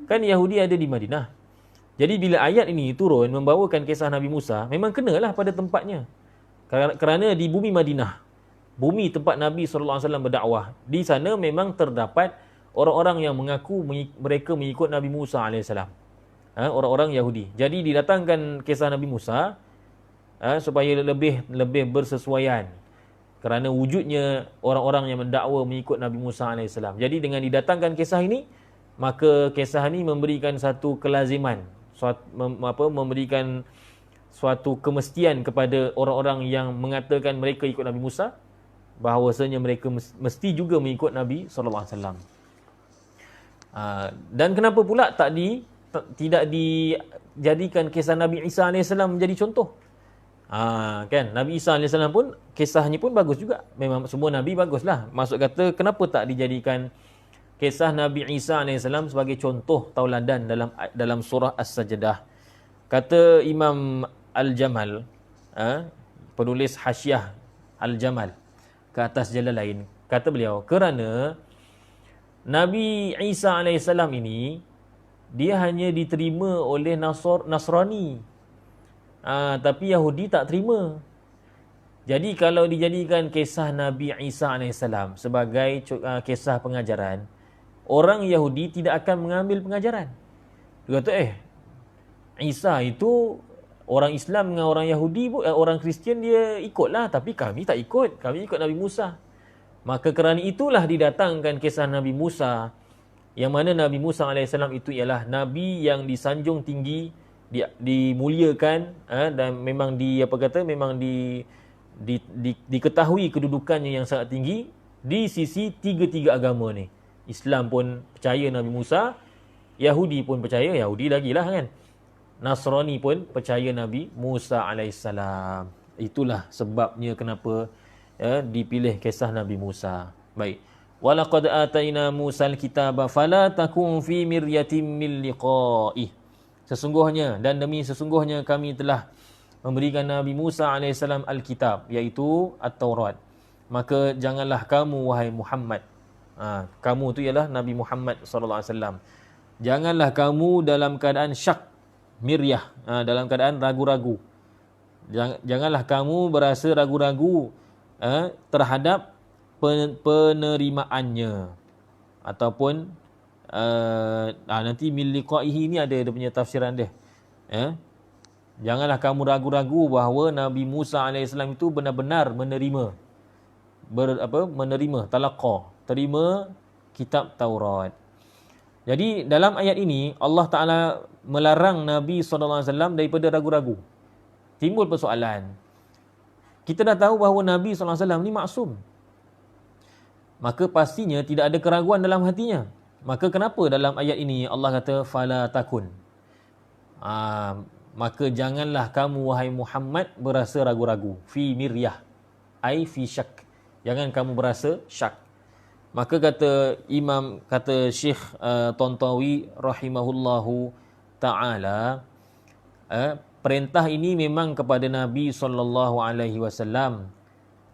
Kan Yahudi ada di Madinah. Jadi bila ayat ini turun membawakan kisah Nabi Musa, memang kenalah pada tempatnya. Kerana di bumi Madinah, bumi tempat Nabi SAW berdakwah, di sana memang terdapat orang-orang yang mengaku mereka mengikut Nabi Musa AS. Orang-orang Yahudi. Jadi didatangkan kisah Nabi Musa supaya lebih bersesuaian kerana wujudnya orang-orang yang mendakwa mengikut Nabi Musa AS. Jadi dengan didatangkan kisah ini, maka kisah ini memberikan satu kelaziman, memberikan suatu kemestian kepada orang-orang yang mengatakan mereka ikut Nabi Musa, bahawasanya mereka mesti juga mengikut Nabi SAW. Dan kenapa pula tidak dijadikan kisah Nabi Isa AS menjadi contoh? Kan Nabi Isa AS pun kisahnya pun bagus juga. Memang semua Nabi baguslah. Maksud kata kenapa tak dijadikan kisah Nabi Isa AS sebagai contoh tauladan dalam surah As-Sajdah? Kata Imam Al-Jamal, penulis Hasyiah Al-Jamal ke atas Jalalain, kata beliau, kerana Nabi Isa AS ini dia hanya diterima oleh Nasrani, tapi Yahudi tak terima. Jadi kalau dijadikan kisah Nabi Isa AS sebagai kisah pengajaran, orang Yahudi tidak akan mengambil pengajaran. Dia kata Isa itu orang Islam dengan orang Yahudi, orang Kristian dia ikutlah, tapi kami tak ikut. Kami ikut Nabi Musa. Maka kerana itulah didatangkan kisah Nabi Musa, yang mana Nabi Musa AS itu ialah Nabi yang disanjung tinggi, dimuliakan, dan memang diketahui kedudukannya yang sangat tinggi di sisi tiga-tiga agama ni. Islam pun percaya Nabi Musa, Yahudi pun percaya, Yahudi lagi lah kan, Nasrani pun percaya Nabi Musa AS. Itulah sebabnya kenapa dipilih kisah Nabi Musa. Baik. Walaqad ataina Musal kitaba fala takun fi miryatin min liqa'ih. Sesungguhnya dan demi sesungguhnya kami telah memberikan Nabi Musa AS Alkitab, iaitu At-Taurat. Maka janganlah kamu wahai Muhammad, kamu tu ialah Nabi Muhammad sallallahu alaihi wasallam, janganlah kamu dalam keadaan syak, miryah, dalam keadaan ragu-ragu. Janganlah kamu berasa ragu-ragu terhadap penerimaannya, ataupun nanti miliqaihi ni ada dia punya tafsiran dia. Janganlah kamu ragu-ragu bahawa Nabi Musa AS itu benar-benar menerima talaqa, terima kitab Taurat. Jadi dalam ayat ini Allah Ta'ala melarang Nabi SAW daripada ragu-ragu. Timbul persoalan, kita dah tahu bahawa Nabi SAW ni maksum, maka pastinya tidak ada keraguan dalam hatinya. Maka kenapa dalam ayat ini Allah kata fala takun, maka janganlah kamu wahai Muhammad berasa ragu-ragu, fi miryah ai fi syak, jangan kamu berasa syak. Maka kata Syekh Tantawi rahimahullahu taala, perintah ini memang kepada Nabi SAW,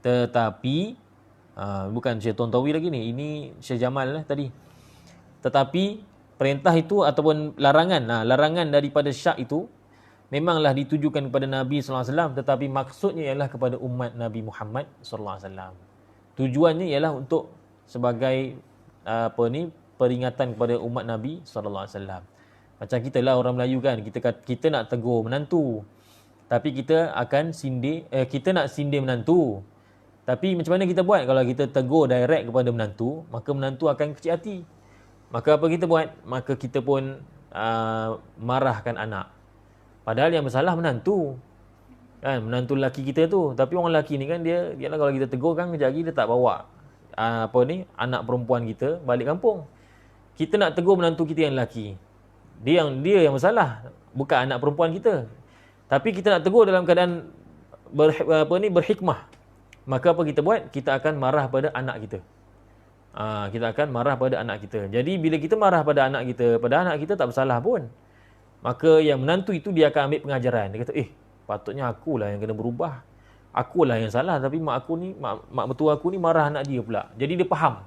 tetapi bukan Syekh Tantawi lagi ni, ini Syekh Jamal lah tadi. Tetapi perintah itu ataupun larangan daripada syak itu memanglah ditujukan kepada Nabi SAW, tetapi maksudnya ialah kepada umat Nabi Muhammad SAW. Tujuannya ialah untuk sebagai peringatan kepada umat Nabi SAW. Macam kita lah orang Melayu kan, kita nak tegur menantu, tapi kita nak sindir menantu. Tapi macam mana kita buat kalau kita tegur direct kepada menantu, maka menantu akan kecil hati. Maka apa kita buat? Maka kita pun marahkan anak. Padahal yang bersalah menantu. Kan, menantu lelaki kita tu. Tapi orang lelaki ni kan dia lah kalau kita tegur kan kejap lagi dia tak bawa anak perempuan kita balik kampung. Kita nak tegur menantu kita yang lelaki. Dia yang bersalah, bukan anak perempuan kita. Tapi kita nak tegur dalam keadaan berhikmah. Maka apa kita buat? Kita akan marah pada anak kita. Kita akan marah pada anak kita. Jadi bila kita marah pada anak kita, pada anak kita tak bersalah pun, maka yang menantu itu dia akan ambil pengajaran. Dia kata, patutnya akulah yang kena berubah. Akulah yang salah, tapi mak mertua aku ni marah anak dia pula. Jadi dia faham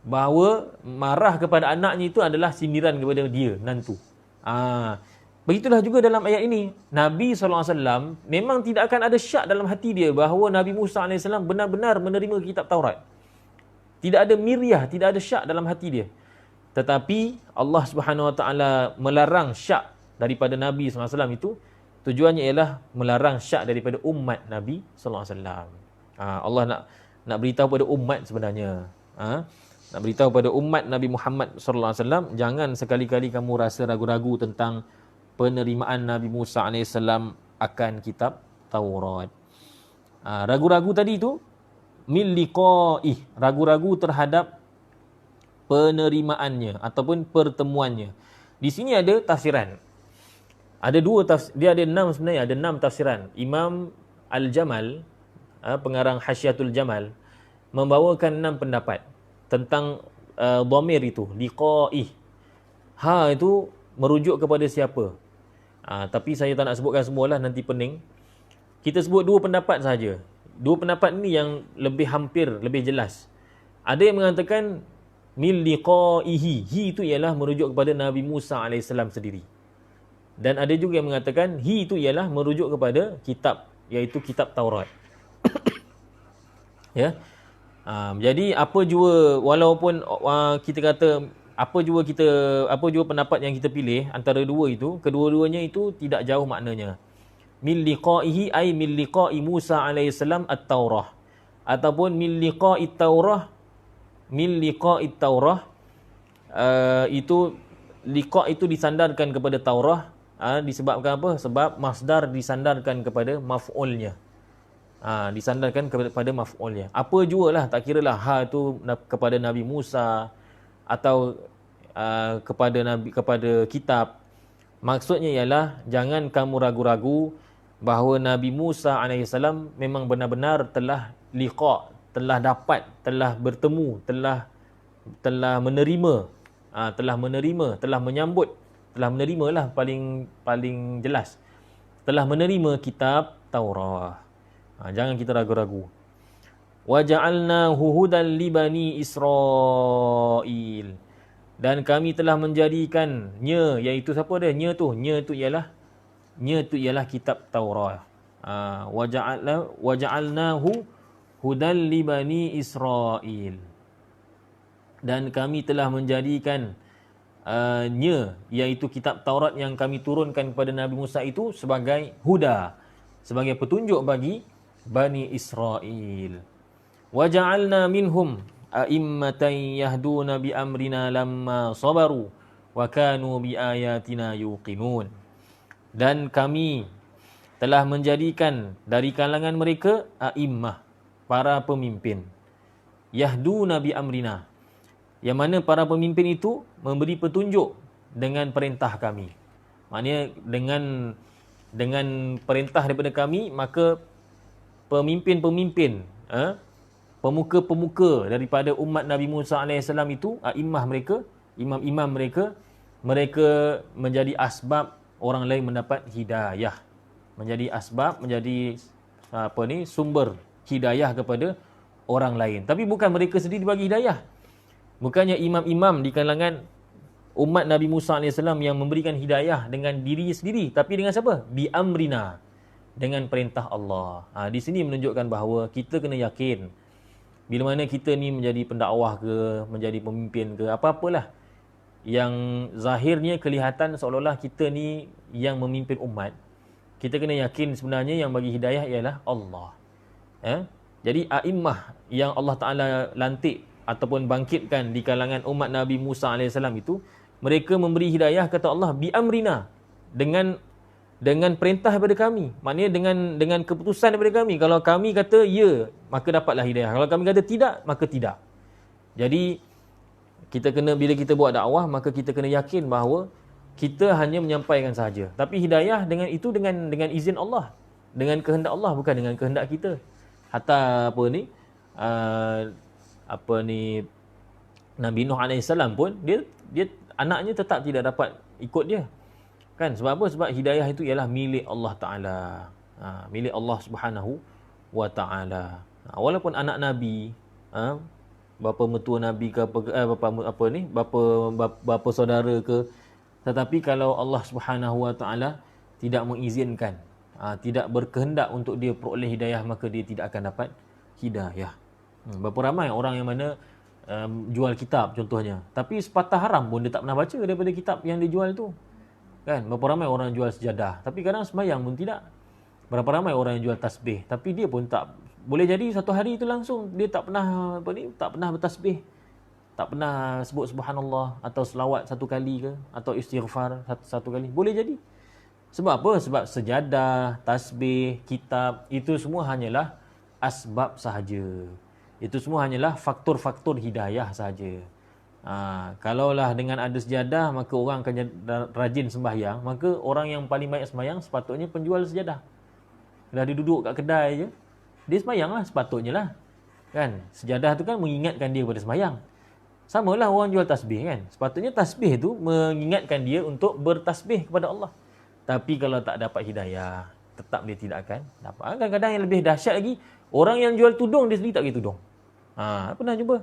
bahawa marah kepada anaknya itu adalah sindiran kepada dia, menantu. Begitulah juga dalam ayat ini. Nabi SAW memang tidak akan ada syak dalam hati dia bahawa Nabi Musa AS benar-benar menerima kitab Taurat. Tidak ada miryah, tidak ada syak dalam hati dia. Tetapi Allah SWT melarang syak daripada Nabi SAW itu, tujuannya ialah melarang syak daripada umat Nabi SAW. Allah nak beritahu pada umat sebenarnya. Nak beritahu pada umat Nabi Muhammad SAW, jangan sekali-kali kamu rasa ragu-ragu tentang penerimaan Nabi Musa AS akan kitab Taurat. Ragu-ragu tadi tu min liqa'ih, ragu-ragu terhadap penerimaannya ataupun pertemuannya. Di sini ada tafsiran. Ada dua tafsir, dia ada 6 sebenarnya, ada 6 tafsiran. Imam Al-Jamal, pengarang Hasyiatul Jamal, membawakan 6 pendapat tentang dhamir itu, liqa'ih. Itu merujuk kepada siapa? Tapi saya tak nak sebutkan semualah, nanti pening. Kita sebut 2 pendapat saja. 2 pendapat ni yang lebih hampir, lebih jelas. Ada yang mengatakan min liqa'ihi, hi itu ialah merujuk kepada Nabi Musa AS sendiri. Dan ada juga yang mengatakan hi itu ialah merujuk kepada kitab, iaitu kitab Taurat. Ya. Jadi apa jua, walaupun kita kata apa jua pendapat yang kita pilih antara dua itu, kedua-duanya itu tidak jauh maknanya. Min liqa'ihi ay min liqa'i Musa alaihi salam at-Taurah, ataupun min liqa'it Taurah, min liqa'it Taurah, itu liqa' itu disandarkan kepada Taurah, disebabkan apa? Sebab masdar disandarkan kepada maf'ulnya. Disandarkan kepada maf'ulnya. Apa jualah, tak kiralah itu kepada Nabi Musa atau kepada kitab. Maksudnya ialah jangan kamu ragu-ragu bahawa Nabi Musa AS memang benar-benar telah liqa', telah dapat, telah bertemu, telah menerima, telah menyambut, telah menerima lah paling jelas, telah menerima kitab Taurat. Jangan kita ragu-ragu. Wa ja'alnahu hudan li bani Israil, dan kami telah menjadikannya, iaitu siapa dia? Nya tu ialah kitab Taurat. Wa ja'alnahu hudan li bani Israil, dan kami telah menjadikan iaitu kitab Taurat yang kami turunkan kepada Nabi Musa itu sebagai huda, sebagai petunjuk bagi Bani Israel. Wa ja'alna minhum a'immatan yahduna bi amrina lamma sabaru wa kanu bi ayatina yuqinun. Dan kami telah menjadikan dari kalangan mereka a'immah, para pemimpin, yahduna bi amrina, yang mana para pemimpin itu memberi petunjuk dengan perintah kami. Maknanya dengan perintah daripada kami, maka pemimpin-pemimpin, pemuka-pemuka daripada umat Nabi Musa AS itu, a'immah mereka, imam-imam mereka menjadi asbab orang lain mendapat hidayah. Menjadi asbab, menjadi sumber hidayah kepada orang lain. Tapi bukan mereka sendiri bagi hidayah. Bukannya imam-imam di kalangan umat Nabi Musa AS yang memberikan hidayah dengan diri sendiri, tapi dengan siapa? Bi amrina, dengan perintah Allah. Di sini menunjukkan bahawa kita kena yakin bila mana kita ni menjadi pendakwah ke, menjadi pemimpin ke, apa-apalah yang zahirnya kelihatan seolah-olah kita ni yang memimpin umat, kita kena yakin sebenarnya yang bagi hidayah ialah Allah. Jadi a'immah yang Allah Ta'ala lantik ataupun bangkitkan di kalangan umat Nabi Musa AS itu, mereka memberi hidayah, kata Allah, bi amrina, dengan dengan perintah daripada kami. Maknanya dengan keputusan daripada kami. Kalau kami kata ya, maka dapatlah hidayah. Kalau kami kata tidak, maka tidak. Jadi bila kita buat dakwah, maka kita kena yakin bahawa kita hanya menyampaikan sahaja. Tapi hidayah dengan izin Allah, dengan kehendak Allah, bukan dengan kehendak kita. Hatta Nabi Nuh alaihissalam pun dia anaknya tetap tidak dapat ikut dia. Kan? Sebab apa? Sebab hidayah itu ialah milik Allah Ta'ala. Milik Allah Subhanahu wa Ta'ala. Walaupun anak Nabi, bapa mertua Nabi ke bapa saudara ke, tetapi kalau Allah Subhanahu wa Ta'ala tidak mengizinkan, tidak berkehendak untuk dia peroleh hidayah, maka dia tidak akan dapat hidayah. Berapa ramai orang yang mana jual kitab contohnya, tapi sepatah haram pun dia tak pernah baca daripada kitab yang dia jual tu. Kan? Berapa ramai orang jual sejadah, tapi kadang sembahyang pun tidak. Berapa ramai orang yang jual tasbih, tapi dia pun tak boleh jadi satu hari itu langsung dia tak pernah tak pernah bertasbih, tak pernah sebut subhanallah atau selawat satu kali ke, atau istighfar satu kali. Boleh jadi. Sebab apa? Sebab sejadah, tasbih, kitab, itu semua hanyalah asbab sahaja. Itu semua hanyalah faktor-faktor hidayah sahaja. Kalaulah dengan ada sejadah, maka orang akan rajin sembahyang, maka orang yang paling banyak sembahyang sepatutnya penjual sejadah. Dah dia duduk kat kedai je, dia sembahyang lah sepatutnya lah. Kan? Sejadah tu kan mengingatkan dia kepada sembahyang. Samalah orang jual tasbih kan. Sepatutnya tasbih tu mengingatkan dia untuk bertasbih kepada Allah. Tapi kalau tak dapat hidayah, tetap dia tidak akan dapat. Kadang-kadang yang lebih dahsyat lagi, orang yang jual tudung, dia sendiri tak pakai tudung. Pernah jumpa?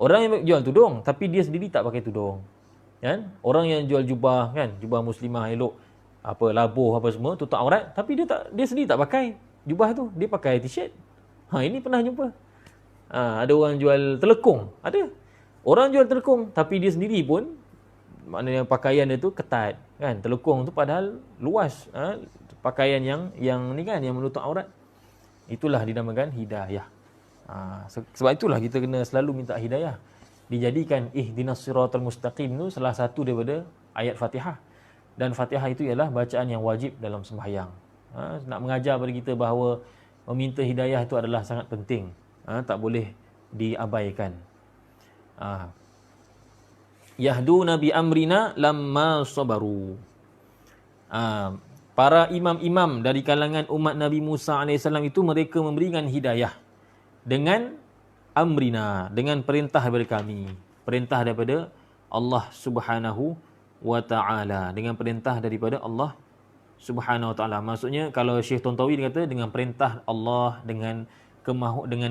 Orang yang jual tudung, tapi dia sendiri tak pakai tudung. Kan? Orang yang jual jubah, kan? Jubah muslimah elok, labuh apa semua, tutup aurat, tapi dia sendiri tak pakai jubah tu, dia pakai t-shirt. Ini pernah jumpa. Ada orang jual telekung, ada. Orang jual telekung, tapi dia sendiri pun, maknanya pakaian dia tu ketat, kan? Telekung tu padahal luas, pakaian yang ni kan, yang menutup aurat. Itulah dinamakan hidayah. Sebab itulah kita kena selalu minta hidayah. Dijadikan ihdinas siratal mustaqim tu salah satu daripada ayat Fatihah. Dan Fatihah itu ialah bacaan yang wajib dalam sembahyang. Nak mengajar kepada kita bahawa meminta hidayah itu adalah sangat penting. Tak boleh diabaikan. Yahduna bi amrina lamma sabaru. Para imam-imam dari kalangan umat Nabi Musa AS itu mereka memberikan hidayah dengan amrina, dengan perintah daripada kami, perintah daripada Allah Subhanahu wa Ta'ala, dengan perintah daripada Allah Subhanahu wa Ta'ala. Maksudnya kalau Syekh Tontawi dia kata dengan perintah Allah, dengan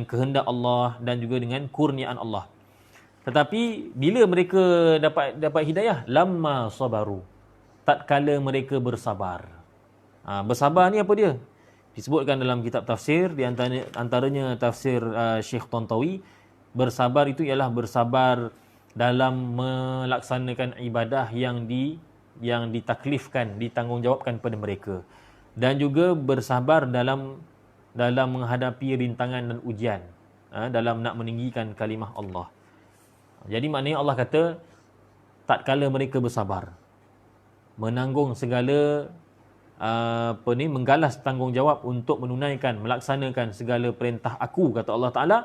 kehendak Allah dan juga dengan kurniaan Allah. Tetapi bila mereka dapat hidayah, lamma sabaru, tatkala mereka bersabar. Bersabar ni apa dia? Disebutkan dalam kitab tafsir, di antaranya tafsir Syekh Tontawi, bersabar itu ialah bersabar dalam melaksanakan ibadah yang ditaklifkan, ditanggungjawabkan kepada mereka, dan juga bersabar dalam menghadapi rintangan dan ujian, dalam nak meninggikan kalimah Allah. Jadi maknanya Allah kata tatkala mereka bersabar, menanggung segala menggalas tanggungjawab untuk menunaikan, melaksanakan segala perintah aku, kata Allah Ta'ala,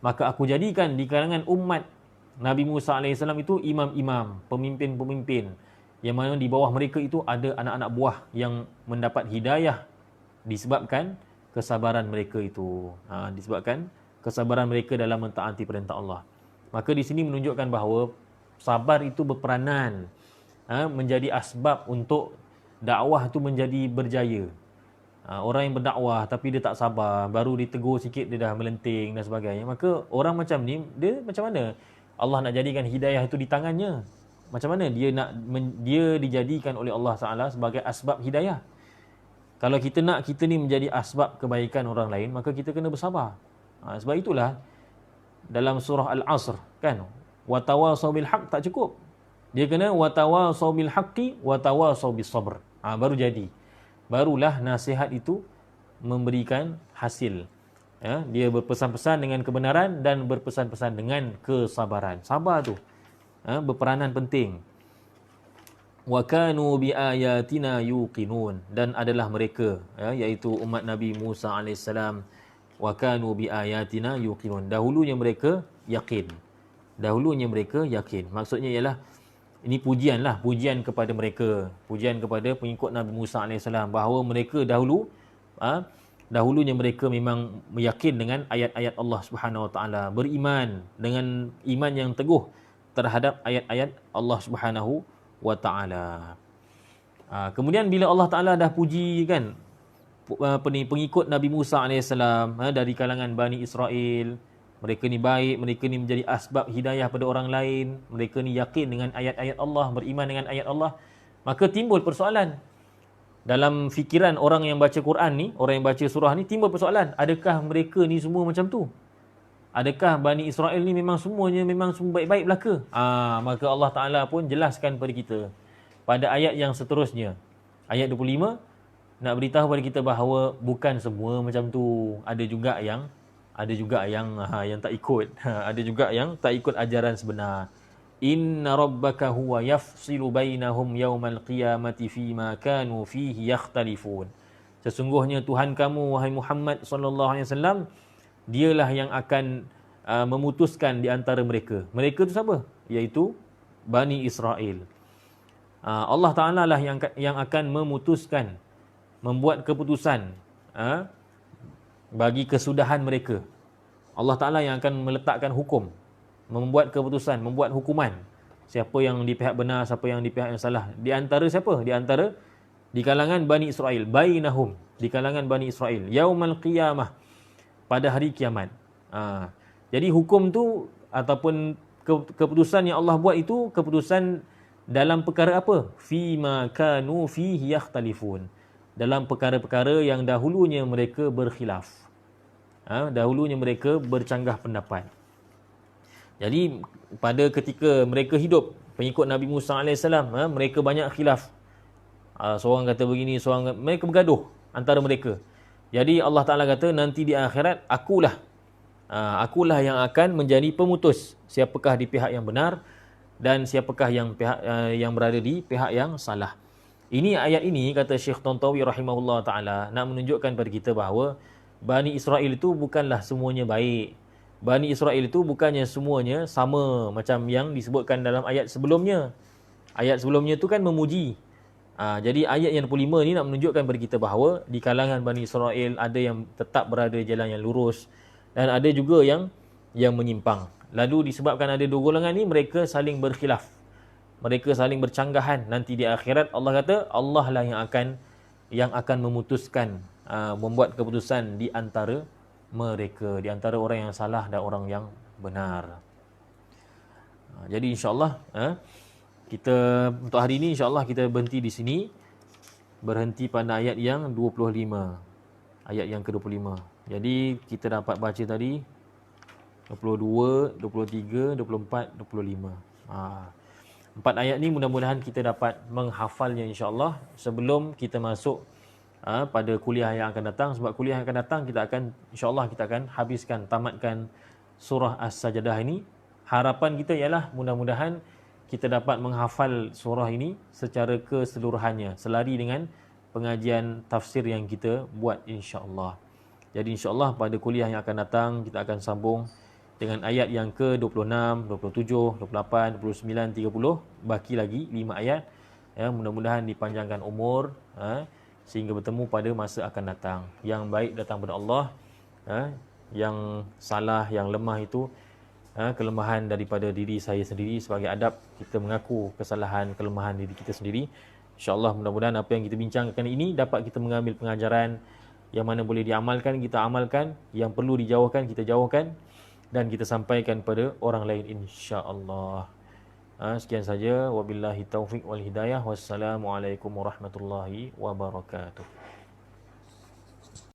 maka aku jadikan di kalangan umat Nabi Musa AS itu imam-imam, pemimpin-pemimpin, yang mana di bawah mereka itu ada anak-anak buah yang mendapat hidayah disebabkan kesabaran mereka itu. Disebabkan kesabaran mereka dalam mentaati perintah Allah. Maka di sini menunjukkan bahawa sabar itu berperanan menjadi asbab untuk dakwah tu menjadi berjaya. Orang yang berdakwah tapi dia tak sabar, baru ditegur sikit dia dah melenting dan sebagainya, maka orang macam ni, dia macam mana Allah nak jadikan hidayah itu di tangannya? Macam mana dia dijadikan oleh Allah Ta'ala sebagai asbab hidayah? Kalau kita nak kita ni menjadi asbab kebaikan orang lain, maka kita kena bersabar. Sebab itulah dalam surah Al-Asr kan, wa tawasau bil haq tak cukup. Dia kena wa tawasau bil haqqi wa tawasau bis sabr. Baru jadi. Barulah nasihat itu memberikan hasil. Dia berpesan-pesan dengan kebenaran dan berpesan-pesan dengan kesabaran. Sabar tu berperanan penting. wa kanu bi ayatina yuqinun, dan adalah mereka, iaitu umat Nabi Musa alaihissalam, wa kanu bi ayatina yuqinun, dahulunya mereka yakin. Maksudnya ialah ini pujian kepada mereka, pujian kepada pengikut Nabi Musa alaihissalam, bahawa mereka dahulunya mereka memang yakin dengan ayat-ayat Allah Subhanahu Wa Taala, beriman dengan iman yang teguh terhadap ayat-ayat Allah Subhanahu Wa Taala. Kemudian bila Allah Taala dah puji kan pengikut Nabi Musa alaihissalam dari kalangan Bani Israel, mereka ni baik, mereka ni menjadi asbab hidayah pada orang lain, mereka ni yakin dengan ayat-ayat Allah, beriman dengan ayat Allah, maka timbul persoalan dalam fikiran orang yang baca Quran ni, orang yang baca surah ni, timbul persoalan, adakah mereka ni semua macam tu? Adakah Bani Israel ni memang semua baik-baik belaka? Maka Allah Ta'ala pun jelaskan kepada kita pada ayat yang seterusnya, ayat 25, nak beritahu kepada kita bahawa bukan semua macam tu. Ada juga yang tak ikut. Ada juga yang tak ikut ajaran sebenar. Inna rabbaka huwa yafsilu bainahum yawmal qiyamati fima kanu fihi yakhtalifun. Sesungguhnya Tuhan kamu, wahai Muhammad sallallahu alaihi wasallam, dialah yang akan memutuskan di antara mereka. Mereka tu siapa? Iaitu Bani Israel. Allah Ta'ala lah yang akan memutuskan, membuat keputusan bagi kesudahan mereka. Allah Ta'ala yang akan meletakkan hukum, membuat keputusan, membuat hukuman. Siapa yang di pihak benar, siapa yang di pihak yang salah. Di antara siapa? Di kalangan Bani Israel. Bainahum, di kalangan Bani Israel. Yaumal qiyamah, pada hari kiamat. Jadi hukum tu ataupun keputusan yang Allah buat itu keputusan dalam perkara apa? Fima kanu fihi yakhtalifun. Dalam perkara-perkara yang dahulunya mereka berkhilaf. Dahulunya mereka bercanggah pendapat. Jadi pada ketika mereka hidup, pengikut Nabi Musa AS, mereka banyak khilaf. Seorang kata begini, mereka bergaduh antara mereka. Jadi Allah Ta'ala kata nanti di akhirat akulah yang akan menjadi pemutus siapakah di pihak yang benar dan siapakah yang berada di pihak yang salah. Ini ayat ini, kata Syekh Tantawi rahimahullah ta'ala, nak menunjukkan kepada kita bahawa Bani Israel itu bukanlah semuanya baik. Bani Israel itu bukannya semuanya sama macam yang disebutkan dalam ayat sebelumnya. Ayat sebelumnya itu kan memuji. Jadi ayat yang 25 ni nak menunjukkan kepada kita bahawa di kalangan Bani Israel ada yang tetap berada di jalan yang lurus dan ada juga yang menyimpang. Lalu disebabkan ada dua golongan ni, mereka saling berkhilaf. Mereka saling bercanggahan. Nanti di akhirat Allah kata Allah lah yang akan memutuskan, membuat keputusan di antara mereka, di antara orang yang salah dan orang yang benar. Jadi insya-Allah kita untuk hari ini insya-Allah kita berhenti di sini. Berhenti pada ayat yang 25. Ayat yang ke-25. Jadi kita dapat baca tadi 22, 23, 24, 25. Empat ayat ni mudah-mudahan kita dapat menghafalnya insya-Allah sebelum kita masuk pada kuliah yang akan datang. Sebab kuliah yang akan datang kita akan insya-Allah kita akan tamatkan surah As-Sajdah ini. Harapan kita ialah mudah-mudahan kita dapat menghafal surah ini secara keseluruhannya selari dengan pengajian tafsir yang kita buat insya-Allah. Jadi insya-Allah pada kuliah yang akan datang kita akan sambung dengan ayat yang ke-26, 27, 28, 29, 30. Baki lagi 5 ayat. Mudah-mudahan dipanjangkan umur sehingga bertemu pada masa akan datang. Yang baik datang daripada Allah. Yang salah, yang lemah itu kelemahan daripada diri saya sendiri. Sebagai adab kita mengaku kesalahan, kelemahan diri kita sendiri. InsyaAllah mudah-mudahan apa yang kita bincangkan ini dapat kita mengambil pengajaran. Yang mana boleh diamalkan, kita amalkan. Yang perlu dijauhkan, kita jauhkan. Dan kita sampaikan pada orang lain insya-Allah. Sekian saja, wabillahi taufiq wal hidayah. Wassalamualaikum warahmatullahi wabarakatuh.